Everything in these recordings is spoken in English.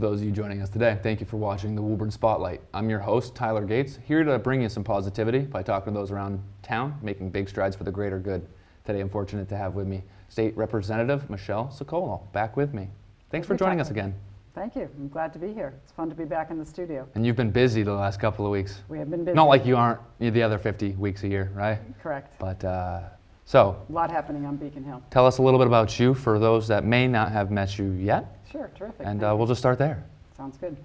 to those of you joining us today. Thank you for watching the Woburn Spotlight. I'm your host, Tyler Gates, here to bring you some positivity by talking to those around town, making big strides for the greater good. Today I'm fortunate to have with me State Representative Michelle Socolo, back with me. Thanks for joining us again. Thank you. I'm glad to be here. It's fun to be back in the studio. And you've been busy the last couple of weeks. We have been busy. Not like you aren't the other 50 weeks a year, right? Correct. But so, a lot happening on Beacon Hill. Tell us a little bit about you for those that may not have met you yet. Sure, terrific. And we'll just start there. Sounds good.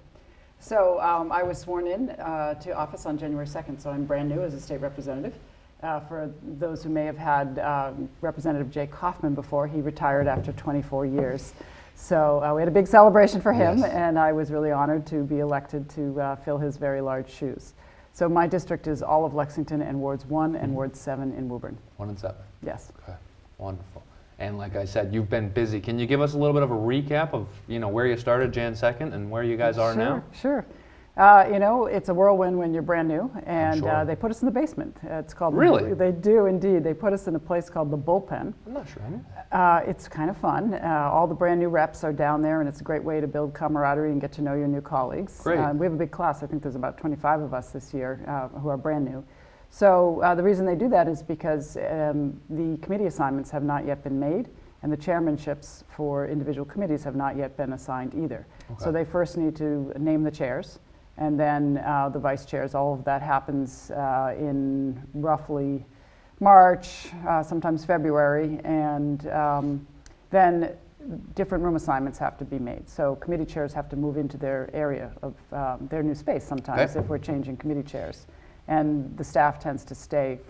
So I was sworn in to office on January 2nd, so I'm brand new as a state representative. For those who may have had Representative Jake Hoffman before, he retired after 24 years. So we had a big celebration for him, yes. And I was really honored to be elected to fill his very large shoes. So my district is all of Lexington and Wards 1 and Ward 7 in Woburn. 1 and 7? Yes. Okay, wonderful. And like I said, you've been busy. Can you give us a little bit of a recap of where you started Jan 2nd and where you guys are now? Sure. It's a whirlwind when you're brand new, and sure. They put us in the basement. It's called. Really? They do indeed. They put us in a place called the Bullpen. I'm not sure. It's kind of fun. All the brand new reps are down there, and it's a great way to build camaraderie and get to know your new colleagues. Great. We have a big class. I think there's about 25 of us this year who are brand new. So the reason they do that is because the committee assignments have not yet been made, and the chairmanships for individual committees have not yet been assigned either. Okay. So they first need to name the chairs, and then the vice chairs. All of that happens in roughly March, sometimes February, and then different room assignments have to be made. So committee chairs have to move into their area of their new space sometimes if we're changing committee chairs. And the staff tends to stay,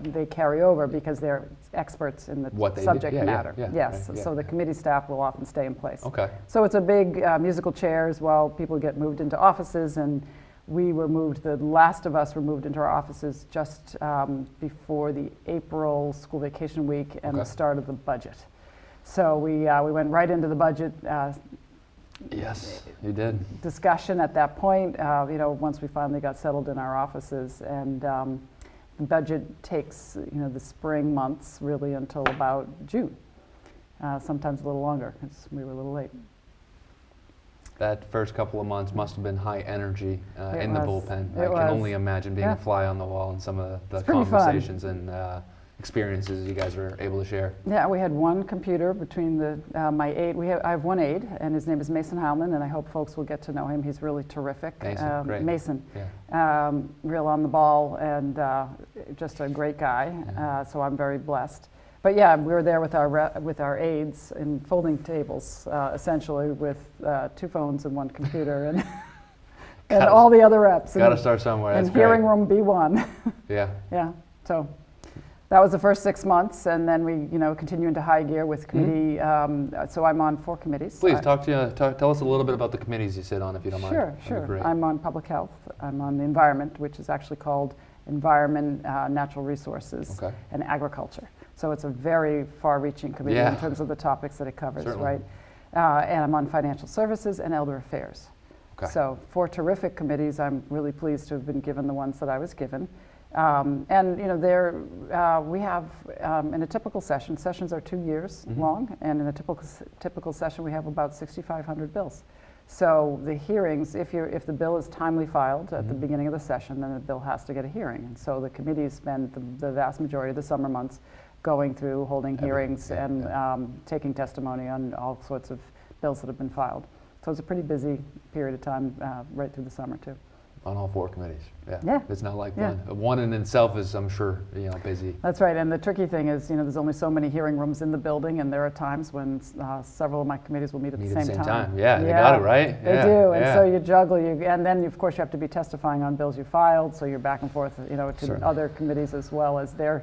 they carry over because they're experts in the subject matter. Yes, right, so the committee staff will often stay in place. Okay. So it's a big musical chairs while people get moved into offices, and we were moved, the last of us were moved into our offices just before the April school vacation week and the start of the budget. So we went right into the budget. Yes, you did. Discussion at that point, once we finally got settled in our offices, and the budget takes, the spring months really until about June, sometimes a little longer because we were a little late. That first couple of months must have been high energy in the bullpen. I can only imagine being a fly on the wall in some of the conversations and experiences you guys were able to share. Yeah, we had one computer between my aide. I have one aide, and his name is Mason Hamlin, and I hope folks will get to know him. He's really terrific. Mason, great. Mason, real on the ball, and just a great guy. So I'm very blessed. But yeah, we were there with our aides in folding tables, essentially with 2 phones and 1 computer, and and all the other reps. Got to start somewhere. And hearing room B1. Yeah. Yeah. So that was the first 6 months, and then we, continue into high gear with committee. So I'm on 4 committees. Please tell us a little bit about the committees you sit on, if you don't mind. Sure. I'm on public health. I'm on the environment, which is actually called environment, natural resources, and agriculture. So it's a very far-reaching committee in terms of the topics that it covers, certainly. right? And I'm on financial services and elder affairs. Okay. So 4 terrific committees. I'm really pleased to have been given the ones that I was given. We have in a typical session, sessions are 2 years long, and in a typical session we have about 6,500 bills. So the hearings, if the bill is timely filed at the beginning of the session, then the bill has to get a hearing. And so the committees spend the vast majority of the summer months going through, holding hearings, and taking testimony on all sorts of bills that have been filed. So it's a pretty busy period of time right through the summer too. On all 4 committees. Yeah. It's not like one. One in itself is, I'm sure, busy. That's right. And the tricky thing is, there's only so many hearing rooms in the building, and there are times when several of my committees will meet at the same time. Yeah, they got it, right? They do. And so you juggle, and then of course you have to be testifying on bills you filed, so you're back and forth, to other committees as well as they're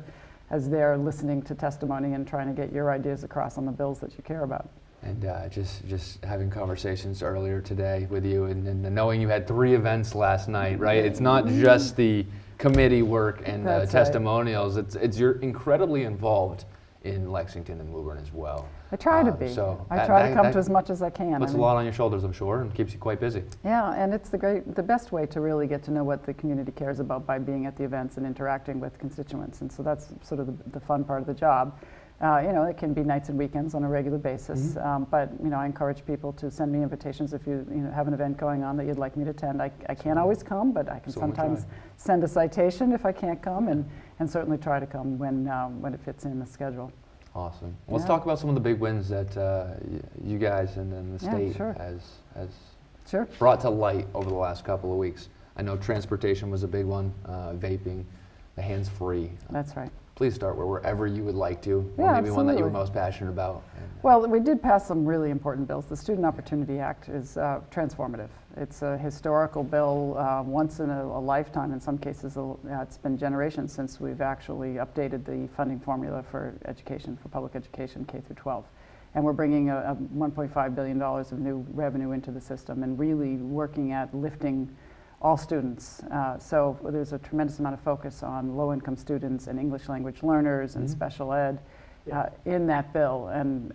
listening to testimony and trying to get your ideas across on the bills that you care about. And just having conversations earlier today with you, and knowing you had 3 events last night, right? It's not just the committee work and the testimonials. It's you're incredibly involved in Lexington and Woburn as well. I try to be. I try to come to as much as I can. Puts a lot on your shoulders, I'm sure, and keeps you quite busy. Yeah, and it's the best way to really get to know what the community cares about by being at the events and interacting with constituents. And so that's sort of the fun part of the job. It can be nights and weekends on a regular basis, but I encourage people to send me invitations if you have an event going on that you'd like me to attend. I can't always come, but I can sometimes send a citation if I can't come, and certainly try to come when it fits in the schedule. Awesome. Let's talk about some of the big wins that you guys and the state has brought to light over the last couple of weeks. I know transportation was a big one, vaping, the hands-free. That's right. Please start wherever you would like to, or maybe one that you were most passionate about. Well, we did pass some really important bills. The Student Opportunity Act is transformative. It's a historical bill, once in a lifetime. In some cases, it's been generations since we've actually updated the funding formula for education, for public education, K through 12. And we're bringing a $1.5 billion of new revenue into the system and really working at lifting all students. So there's a tremendous amount of focus on low-income students and English language learners and special ed in that bill. And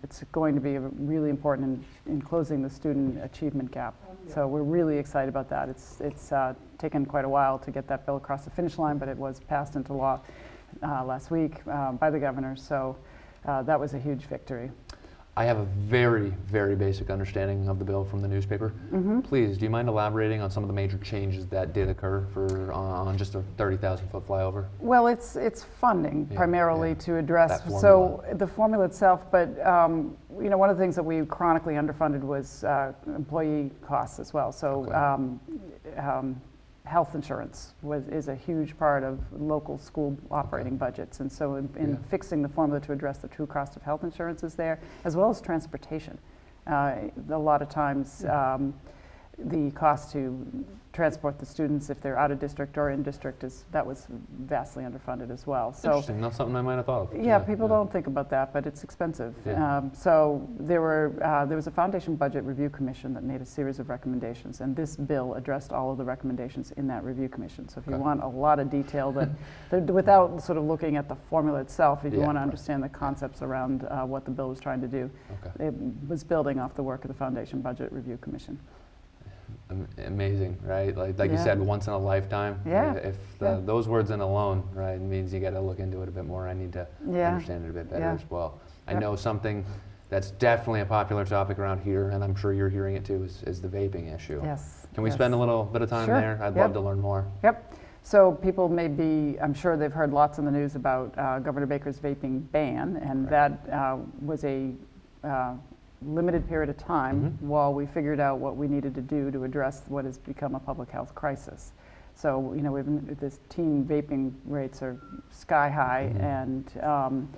it's going to be really important in closing the student achievement gap. So we're really excited about that. It's taken quite a while to get that bill across the finish line, but it was passed into law last week by the governor. So that was a huge victory. I have a very, very basic understanding of the bill from the newspaper. Please, do you mind elaborating on some of the major changes that did occur on just a 30,000-foot flyover? Well, it's funding primarily to address so the formula itself, but one of the things that we chronically underfunded was employee costs as well. So health insurance is a huge part of local school operating budgets, and so in fixing the formula to address the true cost of health insurance is there, as well as transportation. A lot of times the cost to transport the students if they're out of district or in district that was vastly underfunded as well. So interesting, not something I might have thought of. Yeah, people don't think about that, but it's expensive. So there was a Foundation Budget Review Commission that made a series of recommendations, and this bill addressed all of the recommendations in that review commission. So if you want a lot of detail without sort of looking at the formula itself, if you want to understand the concepts around what the bill was trying to do, it was building off the work of the Foundation Budget Review Commission. Amazing, right? Like you said, once in a lifetime. If those words in alone, right, means you got to look into it a bit more. I need to understand it a bit better as well. I know something that's definitely a popular topic around here, and I'm sure you're hearing it too, is the vaping issue. Yes. Can we spend a little bit of time there? I'd love to learn more. So people may be, I'm sure they've heard lots in the news about Governor Baker's vaping ban, and that was a limited period of time while we figured out what we needed to do to address what has become a public health crisis. So, this teen vaping rates are sky high, and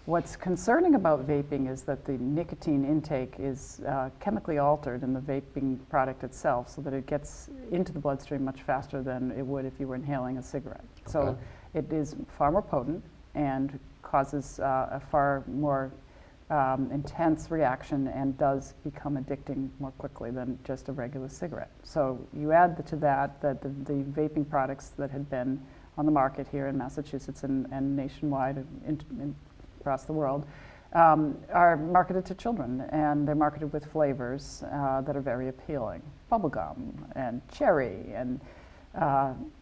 what's concerning about vaping is that the nicotine intake is chemically altered in the vaping product itself so that it gets into the bloodstream much faster than it would if you were inhaling a cigarette. So it is far more potent and causes a far more intense reaction and does become addicting more quickly than just a regular cigarette. So you add to that the vaping products that had been on the market here in Massachusetts and nationwide across the world are marketed to children, and they're marketed with flavors that are very appealing. Bubblegum and cherry and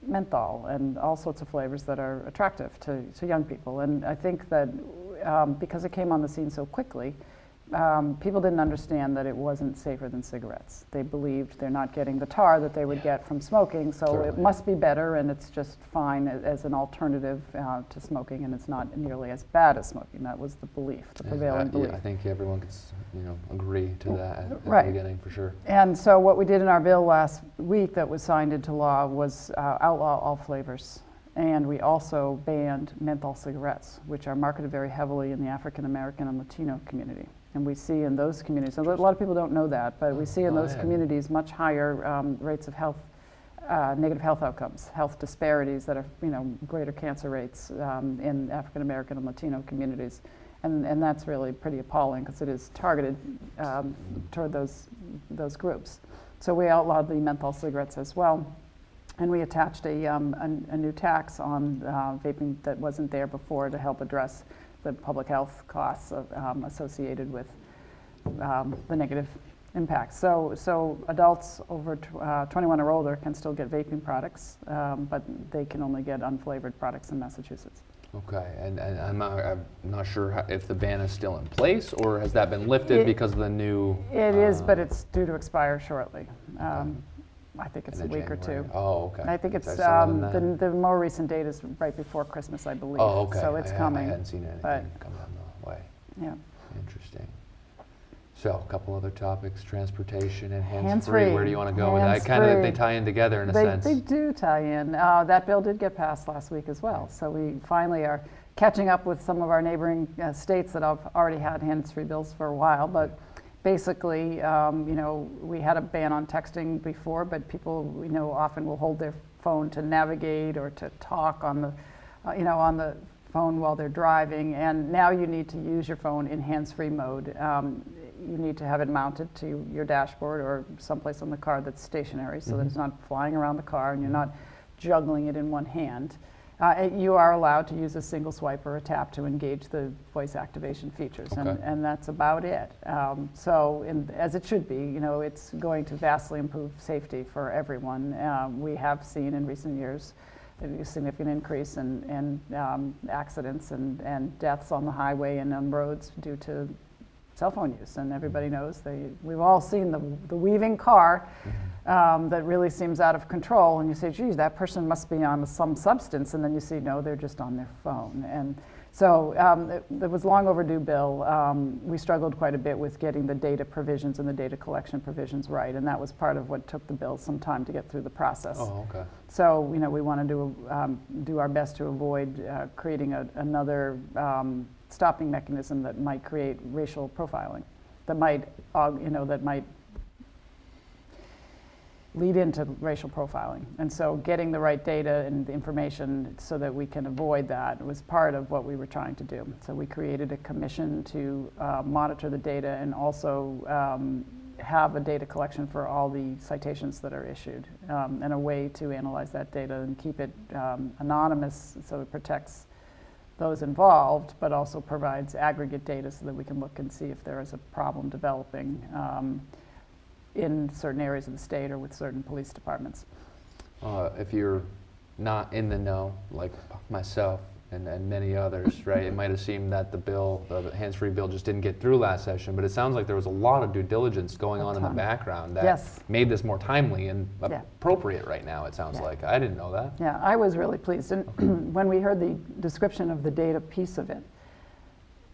menthol and all sorts of flavors that are attractive to young people. And I think that because it came on the scene so quickly, people didn't understand that it wasn't safer than cigarettes. They believed they're not getting the tar that they would get from smoking, so it must be better, and it's just fine as an alternative to smoking, and it's not nearly as bad as smoking. That was the belief, the prevailing belief. I think everyone could agree to that at the beginning, for sure. And so what we did in our bill last week that was signed into law was outlaw all flavors. And we also banned menthol cigarettes, which are marketed very heavily in the African American and Latino community. And we see in those communities, a lot of people don't know that, but we see in those communities much higher rates of negative health outcomes, health disparities that are, greater cancer rates in African American and Latino communities. And that's really pretty appalling because it is targeted toward those groups. So we outlawed the menthol cigarettes as well. And we attached a new tax on vaping that wasn't there before to help address the public health costs associated with the negative impacts. So adults over 21 or older can still get vaping products, but they can only get unflavored products in Massachusetts. Okay, and I'm not sure if the ban is still in place, or has that been lifted because of the new... It is, but it's due to expire shortly. I think it's a week January. or two. Oh, okay. I think it's, the more recent date is right before Christmas, I believe. Oh, okay. So it's coming. I hadn't seen anything come down the way. Yeah. Interesting. So, a couple other topics: transportation and hands-free. Hands-free. Where do you want to go with that? They tie in together in a sense. They do tie in. That bill did get passed last week as well. So we finally are catching up with some of our neighboring states that have already had hands-free bills for a while. But basically, we had a ban on texting before, but people, often will hold their phone to navigate or to talk on the, on the phone while they're driving. And now you need to use your phone in hands-free mode. You need to have it mounted to your dashboard or someplace on the car that's stationary, so that it's not flying around the car and you're not juggling it in one hand. You are allowed to use a single swipe or a tap to engage the voice activation features, and that's about it. As it should be, it's going to vastly improve safety for everyone. We have seen in recent years a significant increase in accidents and deaths on the highway and on roads due to cell phone use, and everybody knows we've all seen the weaving car that really seems out of control, and you say, geez, that person must be on some substance, and then you see, no, they're just on their phone. And so it was a long overdue bill. We struggled quite a bit with getting the data provisions and the data collection provisions right, and that was part of what took the bill some time to get through the process. Oh, okay. So, we want to do our best to avoid creating another stopping mechanism that might create racial profiling, that might lead into racial profiling. And so getting the right data and the information so that we can avoid that was part of what we were trying to do. So we created a commission to monitor the data and also have a data collection for all the citations that are issued, and a way to analyze that data and keep it anonymous so it protects those involved, but also provides aggregate data so that we can look and see if there is a problem developing in certain areas of the state or with certain police departments. If you're not in the know, like myself and many others, right, it might have seemed that the hands-free bill just didn't get through last session, but it sounds like there was a lot of due diligence going on in the background that made this more timely and appropriate right now, it sounds like. I didn't know that. Yeah, I was really pleased. And when we heard the description of the data piece of it,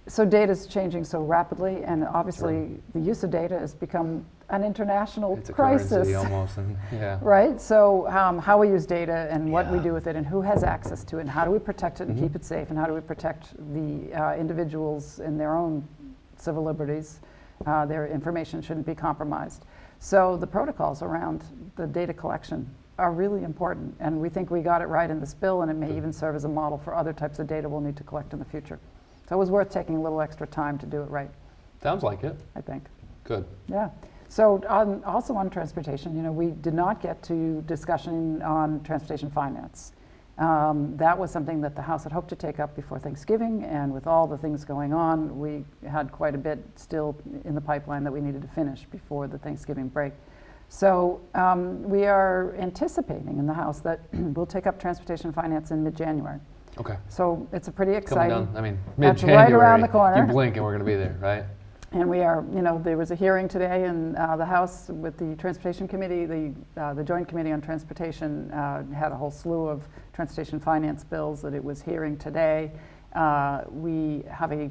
so data is changing so rapidly, and obviously the use of data has become an international crisis. It's a currency almost, right? So how we use data and what we do with it and who has access to it and how do we protect it and keep it safe and how do we protect the individuals in their own civil liberties. Their information shouldn't be compromised. So the protocols around the data collection are really important, and we think we got it right in this bill, and it may even serve as a model for other types of data we'll need to collect in the future. So it was worth taking a little extra time to do it right. Sounds like it. I think. Good. Yeah. So also on transportation, we did not get to discussion on transportation finance. That was something that the House had hoped to take up before Thanksgiving, and with all the things going on, we had quite a bit still in the pipeline that we needed to finish before the Thanksgiving break. So we are anticipating in the House that we'll take up transportation finance in mid-January. Okay. So it's a pretty exciting. Mid-January. That's right around the corner. You blink and we're going to be there, right? And we are, there was a hearing today in the House with the Transportation Committee. The Joint Committee on Transportation had a whole slew of transportation finance bills that it was hearing today. We have a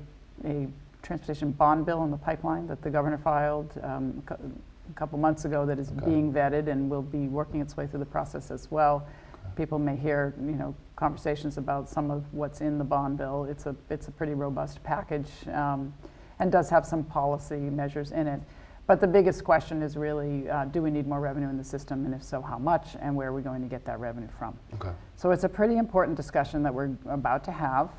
transportation bond bill in the pipeline that the governor filed a couple months ago that is being vetted and will be working its way through the process as well. People may hear, conversations about some of what's in the bond bill. It's a pretty robust package and does have some policy measures in it. But the biggest question is really, do we need more revenue in the system, and if so, how much, and where are we going to get that revenue from? Okay. So it's a pretty important discussion that we're about to have.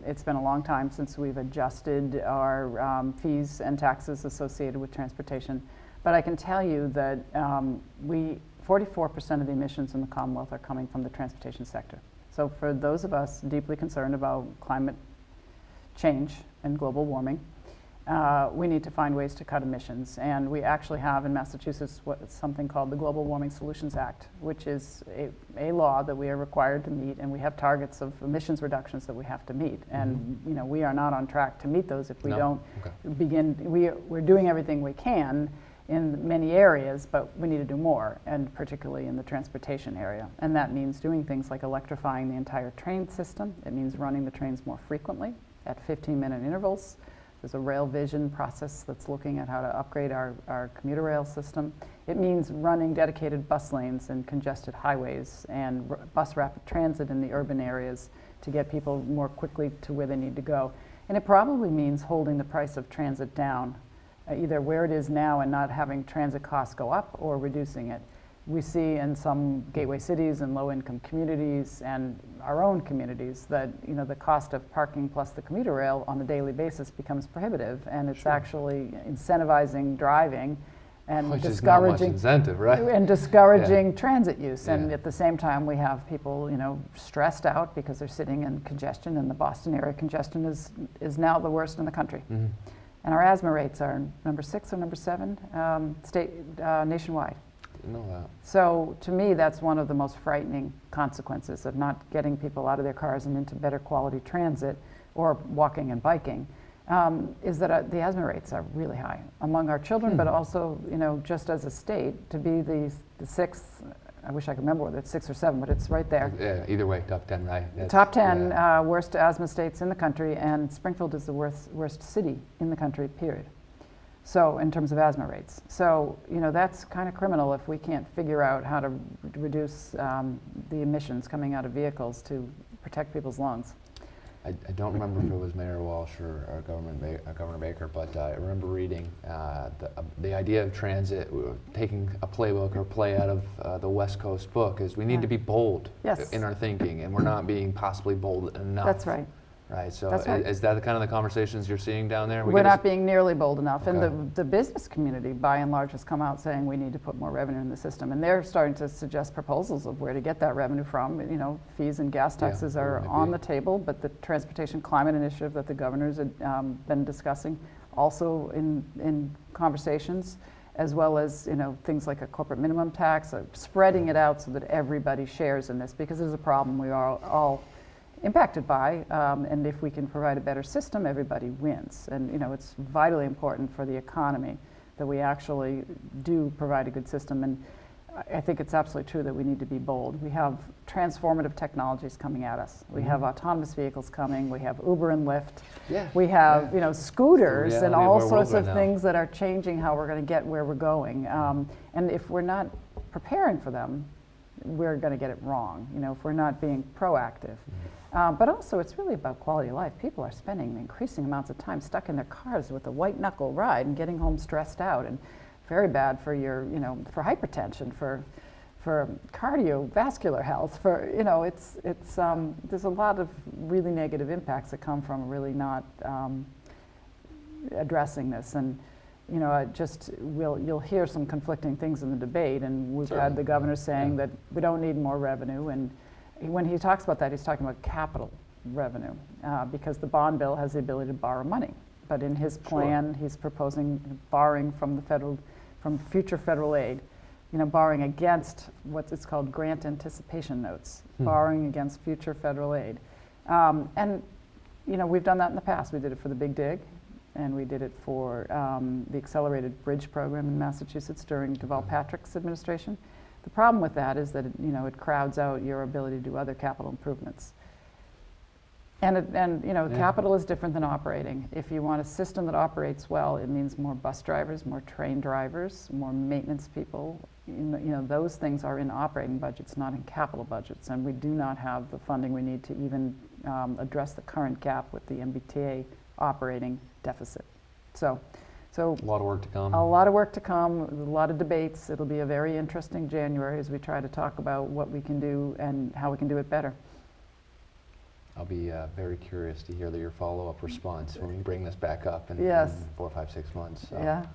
It's been a long time since we've adjusted our fees and taxes associated with transportation, but I can tell you that 44% of the emissions in the Commonwealth are coming from the transportation sector. So for those of us deeply concerned about climate change and global warming, we need to find ways to cut emissions. And we actually have in Massachusetts something called the Global Warming Solutions Act, which is a law that we are required to meet, and we have targets of emissions reductions that we have to meet. And we are not on track to meet those if we don't begin. We're doing everything we can in many areas, but we need to do more, and particularly in the transportation area. And that means doing things like electrifying the entire train system. It means running the trains more frequently at 15-minute intervals. There's a rail vision process that's looking at how to upgrade our commuter rail system. It means running dedicated bus lanes in congested highways and bus rapid transit in the urban areas to get people more quickly to where they need to go. And it probably means holding the price of transit down, either where it is now and not having transit costs go up, or reducing it. We see in some gateway cities and low-income communities and our own communities that the cost of parking plus the commuter rail on a daily basis becomes prohibitive, and it's actually incentivizing driving and discouraging incentive, right? And discouraging transit use. And at the same time, we have people stressed out because they're sitting in congestion, and the Boston area congestion is now the worst in the country. And our asthma rates are number 6 or number 7 nationwide. Know that. So to me, that's one of the most frightening consequences of not getting people out of their cars and into better quality transit or walking and biking, is that the asthma rates are really high among our children, but also, just as a state, to be the 6th, I wish I could remember whether it's 6 or 7, but it's right there. Yeah, either way, top 10, right? That's, top 10 worst asthma states in the country, and Springfield is the worst city in the country, period. So in terms of asthma rates. So, that's kind of criminal if we can't figure out how to reduce the emissions coming out of vehicles to protect people's lungs. I don't remember if it was Mayor Walsh or Governor Baker, but I remember reading the idea of transit, taking a playbook or play out of the West Coast book, is we need to be bold in our thinking, and we're not being possibly bold enough. That's right. Right, so is that the kind of the conversations you're seeing down there? We're not being nearly bold enough. Okay. And the business community, by and large, has come out saying we need to put more revenue in the system. And they're starting to suggest proposals of where to get that revenue from. Fees and gas taxes are on the table, but the Transportation Climate Initiative that the governor's been discussing, also in conversations, as well as things like a corporate minimum tax, spreading it out so that everybody shares in this, because there's a problem we are all impacted by, and if we can provide a better system, everybody wins. And it's vitally important for the economy that we actually do provide a good system. And I think it's absolutely true that we need to be bold. We have transformative technologies coming at us. We have autonomous vehicles coming. We have Uber and Lyft. We have scooters and all sorts of things that are changing how we're going to get where we're going. And if we're not preparing for them, we're going to get it wrong. If we're not being proactive. But also, it's really about quality of life. People are spending increasing amounts of time stuck in their cars with a white knuckle ride and getting home stressed out, and very bad for your, for hypertension, for cardiovascular health. For there's a lot of really negative impacts that come from really not addressing this. And you'll hear some conflicting things in the debate, and we've had the governor saying that we don't need more revenue, and when he talks about that, he's talking about capital revenue, because the bond bill has the ability to borrow money. But in his plan, he's proposing borrowing from future federal aid, borrowing against what's called grant anticipation notes, borrowing against future federal aid. And we've done that in the past. We did it for the Big Dig, and we did it for the Accelerated Bridge Program in Massachusetts during Deval Patrick's administration. The problem with that is that it crowds out your ability to do other capital improvements. And capital is different than operating. If you want a system that operates well, it means more bus drivers, more train drivers, more maintenance people. Those things are in operating budgets, not in capital budgets. And we do not have the funding we need to even address the current gap with the MBTA operating deficit. So a lot of work to come. A lot of work to come, a lot of debates. It'll be a very interesting January as we try to talk about what we can do and how we can do it better. I'll be very curious to hear your follow-up response when we bring this back up in 4, 5, 6 months. So. Yeah,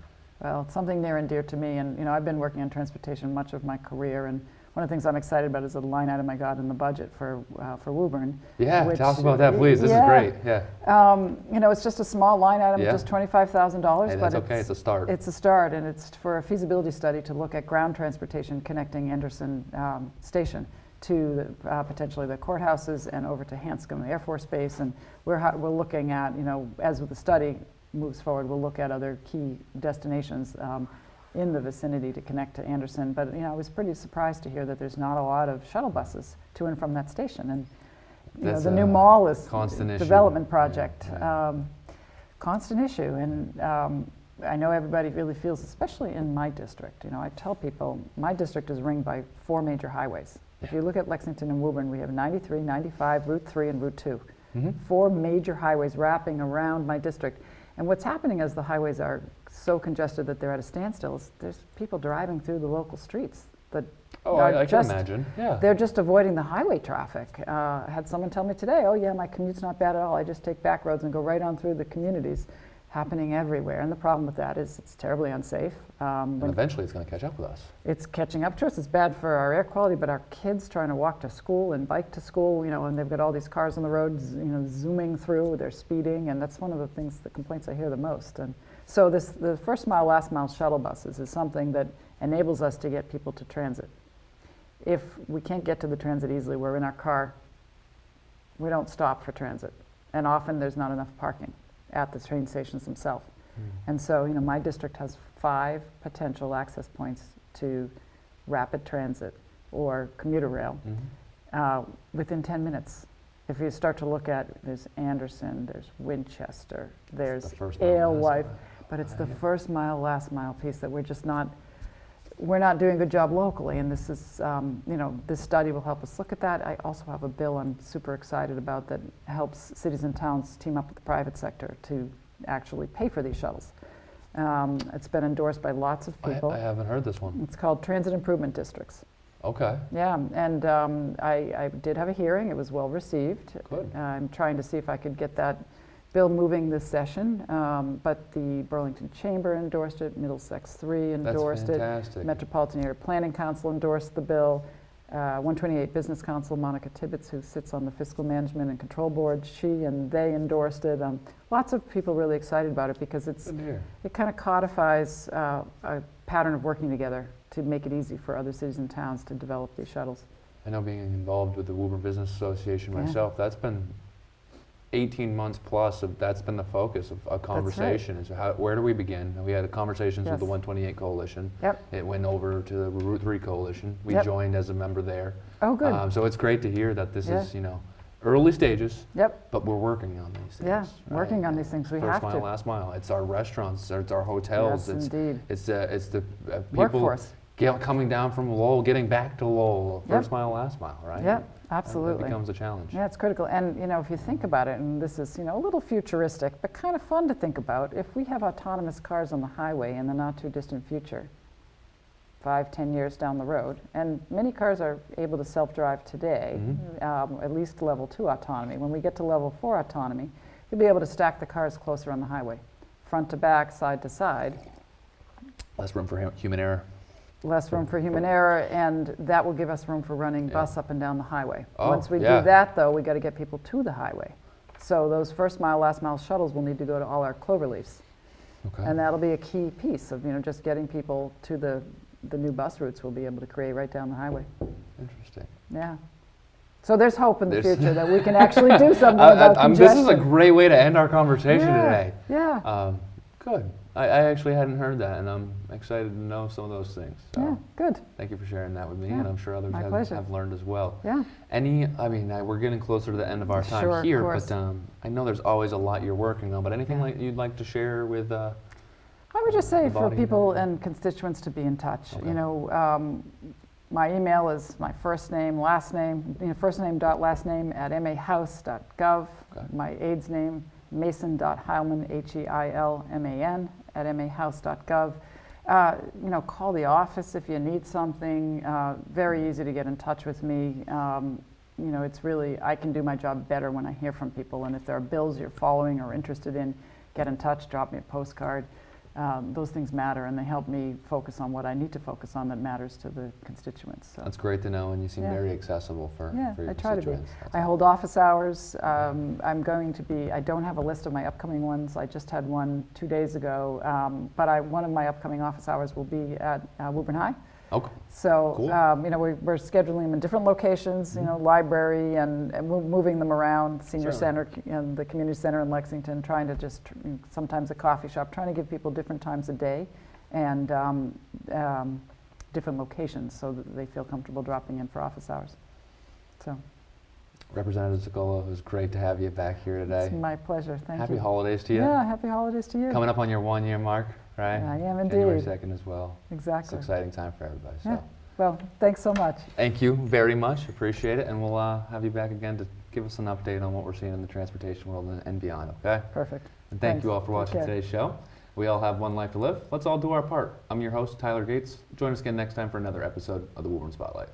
well, it's something near and dear to me. And I've been working on transportation much of my career, and one of the things I'm excited about is a line item I got in the budget for Woburn. Yeah, tell us about that, please. This is great. Yeah. You know, it's just a small line item, just $25,000. Hey, that's okay. It's a start. It's a start, and it's for a feasibility study to look at ground transportation connecting Anderson Station to potentially the courthouses and over to Hanscom Air Force Base. And we're looking at, you know, as the study moves forward, we'll look at other key destinations in the vicinity to connect to Anderson. But, you know, I was pretty surprised to hear that there's not a lot of shuttle buses to and from that station. And, you know, the new mall is a development project. Constant issue. And I know everybody really feels, especially in my district, you know, I tell people my district is ringed by 4 major highways. If you look at Lexington and Woburn, we have 93, 95, Route 3, and Route 2. 4 major highways wrapping around my district. And what's happening as the highways are so congested that they're at a standstill is there's people driving through the local streets that I can imagine. Yeah. They're just avoiding the highway traffic. I had someone tell me today, oh yeah, my commute's not bad at all. I just take back roads and go right on through the communities. Happening everywhere. And the problem with that is it's terribly unsafe. And eventually it's going to catch up with us. It's catching up to us. It's bad for our air quality, but our kids trying to walk to school and bike to school, you know, and they've got all these cars on the road, you know, zooming through, they're speeding, and that's one of the things, the complaints I hear the most. And so the first mile, last mile shuttle buses is something that enables us to get people to transit. If we can't get to the transit easily, we're in our car, we don't stop for transit. And often there's not enough parking at the train stations themselves. And so, you know, my district has 5 potential access points to rapid transit or commuter rail within 10 minutes. If you start to look at, there's Anderson, there's Winchester, there's Alewife, but it's the first mile, last mile piece that we're not doing a good job locally, and this is, you know, this study will help us look at that. I also have a bill I'm super excited about that helps cities and towns team up with the private sector to actually pay for these shuttles. It's been endorsed by lots of people. I haven't heard this one. It's called Transit Improvement Districts. Okay. Yeah, and I did have a hearing. It was well received. Good. I'm trying to see if I could get that bill moving this session, but the Burlington Chamber endorsed it, Middlesex 3 endorsed it, Metropolitan Area Planning Council endorsed the bill, 128 Business Council, Monica Tibbetts, who sits on the Fiscal Management and Control Board, they endorsed it. Lots of people really excited about it because it kind of codifies a pattern of working together to make it easy for other cities and towns to develop these shuttles. I know, being involved with the Woburn Business Association myself, that's been 18 months plus that's been the focus of a conversation. Is where do we begin? We had conversations with the 128 Coalition. It went over to the Route 3 Coalition. We joined as a member there. Oh, good. So it's great to hear that this is, you know, early stages. But we're working on these things. Working on these things. We have to. First mile, last mile. It's our restaurants. It's our hotels. Yes, indeed. It's the people workforce. Coming down from Lowell, getting back to Lowell. First mile, last mile, right? Yeah, absolutely. That becomes a challenge. Yeah, it's critical. And, you know, if you think about it, and this is, you know, a little futuristic, but kind of fun to think about, if we have autonomous cars on the highway in the not too distant future, 5-10 years down the road, and many cars are able to self-drive today, at least level 2 autonomy. When we get to level 4 autonomy, you'll be able to stack the cars closer on the highway, front to back, side to side. Less room for human error. Less room for human error, and that will give us room for running bus up and down the highway. Once we do that, though, we got to get people to the highway. So those first mile, last mile shuttles will need to go to all our cloverleafs. And that'll be a key piece of, you know, just getting people to the new bus routes we'll be able to create right down the highway. Interesting. Yeah. So there's hope in the future that we can actually do something about congestion. This is a great way to end our conversation today. Yeah. Good. I actually hadn't heard that, and I'm excited to know some of those things. So yeah, good. Thank you for sharing that with me, and I'm sure others have learned as well. Yeah. We're getting closer to the end of our time here, but I know there's always a lot you're working on, but anything you'd like to share with I would just say for people and constituents to be in touch. You know, my email is my first name, last name, first name dot last name at mahouse.gov. My aide's name, Mason.Heilman, Heilman at mahouse.gov. You know, call the office if you need something. Very easy to get in touch with me. You know, it's really, I can do my job better when I hear from people. And if there are bills you're following or interested in, get in touch, drop me a postcard. those things matter, and they help me focus on what I need to focus on that matters to the constituents. So. That's great to know, and you seem very accessible for your I try to be. That's I hold office hours. I'm going to be, I don't have a list of my upcoming ones. I just had one 2 days ago, but one of my upcoming office hours will be at Woburn High. Okay. So, cool. We're scheduling them in different locations, library and moving them around, senior center and the community center in Lexington, trying to just, sometimes a coffee shop, trying to give people different times a day and different locations so that they feel comfortable dropping in for office hours. So. Representative Zagola, it was great to have you back here today. It's my pleasure. Thank you. Happy holidays to you. Yeah, happy holidays to you. Coming up on your 1 year mark, right? I am indeed. January 2nd as well. Exactly. It's an exciting time for everybody. So. Yeah. Well, thanks so much. Thank you very much. Appreciate it. And we'll have you back again to give us an update on what we're seeing in the transportation world and beyond, okay? Perfect. And thank you all for watching today's show. We all have one life to live. Let's all do our part. I'm your host, Tyler Gates. Join us again next time for another episode of the Woburn Spotlight.